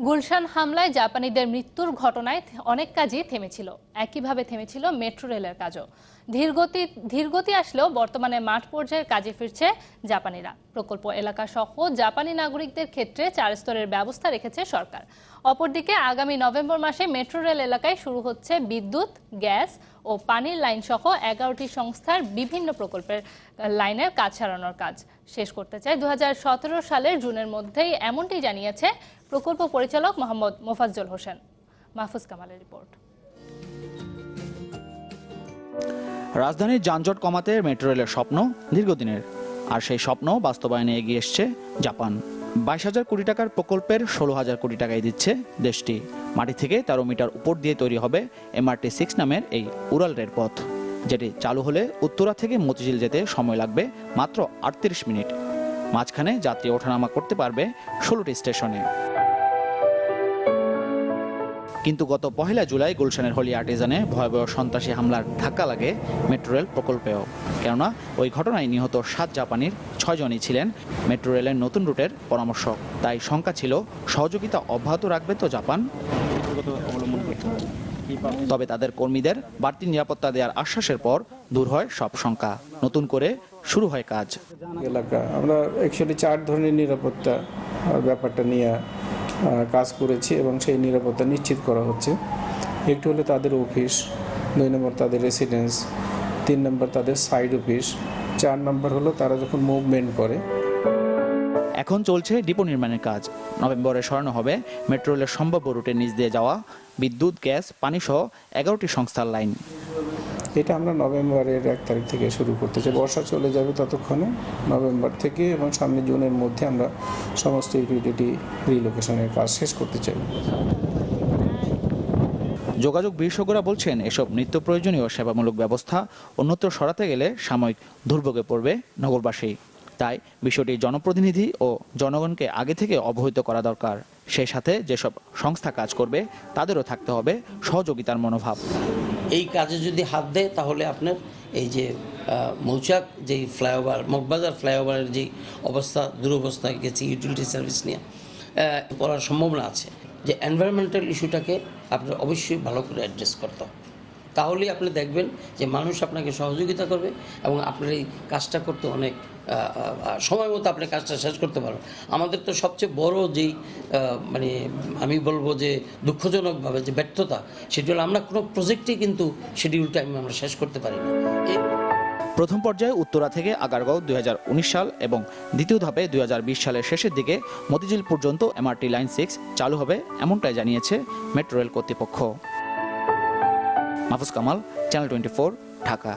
গুলশান হামলায় জাপানিদের মৃত্যুর ঘটনায় অনেক কাজই থেমেছিল। একইভাবে থেমেছিল মেট্রো রেলের কাজও। ধীরগতি আসলেও বর্তমানে মাঠ পর্যায়ের কাজে ফিরছে জাপানিরা। প্রকল্প এলাকা সহ জাপানি নাগরিকদের ক্ষেত্রে 4 স্তরের ব্যবস্থা রেখেছে সরকার। অপরদিকে আগামী নভেম্বর মাসে মেট্রো রেল এলাকায় শুরু হচ্ছে বিদ্যুৎ, গ্যাস ও পানির লাইন সহ 11টি সংস্থার বিভিন্ন প্রকল্পের লাইনের কাজ সারানোর কাজ শেষ করতে চায় 2017 সালের জুনের মধ্যেই, এমনটি জানিয়েছে প্রকল্প পরিচালক মোহাম্মদ মোফাজ্জল হোসেন। মাহফুজ কামালের রিপোর্ট। রাজধানীর যানজট কমাতে মেট্রো রেলের স্বপ্ন দীর্ঘদিনের, আর সেই স্বপ্ন বাস্তবায়নে এগিয়ে এসছে জাপান। 22,000 কোটি টাকার প্রকল্পের 16,000 কোটি টাকাই দিচ্ছে দেশটি। মাটি থেকে 13 মিটার উপর দিয়ে তৈরি হবে MRT-6 নামের এই উড়াল রেলপথ, যেটি চালু হলে উত্তরা থেকে মতিঝিল যেতে সময় লাগবে মাত্র 38 মিনিট। মাঝখানে যাত্রী ওঠানামা করতে পারবে 16টি স্টেশনে। কিন্তু গত 1 জুলাই গুলশানের হলি আর্টিজানে ভয়াবহ সন্ত্রাসী হামলার ধাক্কা লাগে মেট্রো রেল প্রকল্পেও। কেননা ওই ঘটনায় নিহত 7 জাপানির 6 জনই ছিলেন মেট্রো রেলের নতুন রুটের পরামর্শক। তাই শঙ্কা ছিল সহযোগিতা অব্যাহত রাখবে তো জাপান। তবে তাদের কর্মীদের বাড়তি নিরাপত্তা দেওয়ার আশ্বাসের পর দূর হয় সব শঙ্কা। নতুন করে শুরু হয় কাজ। এলাকা আমরা অ্যাকচুয়ালি 4 ধরনের নিরাপত্তা ব্যাপারটা নিয়ে কাজ করেছি এবং সেই নিরাপত্তা নিশ্চিত করা হচ্ছে। একটু হলে তাদের অফিস, 2 নম্বর তাদের রেসিডেন্স, 3 নম্বর তাদের সাইড অফিস, 4 নম্বর হলো তারা যখন মুভমেন্ট করে। এখন চলছে ডিপো নির্মাণের কাজ। নভেম্বরে সরানো হবে মেট্রো রেলের সম্ভাব্য রুটের নিচ দিয়ে যাওয়া বিদ্যুৎ, গ্যাস, পানি সহ 11টি সংস্থার লাইন। এটা আমরা নভেম্বরের 1 তারিখ থেকে শুরু করতে চাই। বর্ষা চলে যাবে ততক্ষণে নভেম্বর থেকে, এবং সামনে জুনের মধ্যে আমরা সমস্ত ইউটিলিটি রিলোকেশনের কাজ শেষ করতে চাই। যোগাযোগ বিশেষজ্ঞরা বলছেন, এসব নিত্য প্রয়োজনীয় সেবামূলক ব্যবস্থা অন্যত্র সরাতে গেলে সাময়িক দুর্ভোগে পড়বে নগরবাসী। তাই বিষয়টি জনপ্রতিনিধি ও জনগণকে আগে থেকে অবহিত করা দরকার। সেই সাথে যেসব সংস্থা কাজ করবে তাদেরও থাকতে হবে সহযোগিতার মনোভাব। এই কাজে যদি হাত দেয় তাহলে আপনার এই যে মৌচাক যেই ফ্লাইওভার, মগবাজার ফ্লাইওভারের যেই অবস্থা, দুরবস্থায় গেছে ইউটিলিটি সার্ভিস নিয়ে পড়ার সম্ভাবনা আছে। যে এনভায়রনমেন্টাল ইস্যুটাকে আপনার অবশ্যই ভালো করে অ্যাড্রেস করতে হবে। তাহলেই আপনি দেখবেন যে মানুষ আপনাকে সহযোগিতা করবে এবং আপনার এই কাজটা করতে অনেক সময় মতো আপনি কাজটা শেষ করতে পারবেন। আমাদের তো সবচেয়ে বড় যেই মানে আমি বলবো যে দুঃখজনকভাবে যে ব্যর্থতা, সেটি হলো আমরা কোনো প্রজেক্টই কিন্তু শিডিউল টাইমে আমরা শেষ করতে পারি না। প্রথম পর্যায়ে উত্তরা থেকে আগারগাঁও 2019 সাল এবং দ্বিতীয় ধাপে 2020 সালের শেষের দিকে মতিঝিল পর্যন্ত MRT লাইন 6 চালু হবে, এমনটাই জানিয়েছে মেট্রো রেল কর্তৃপক্ষ। মাহফুজ কামাল, চ্যানেল 24, ঢাকা।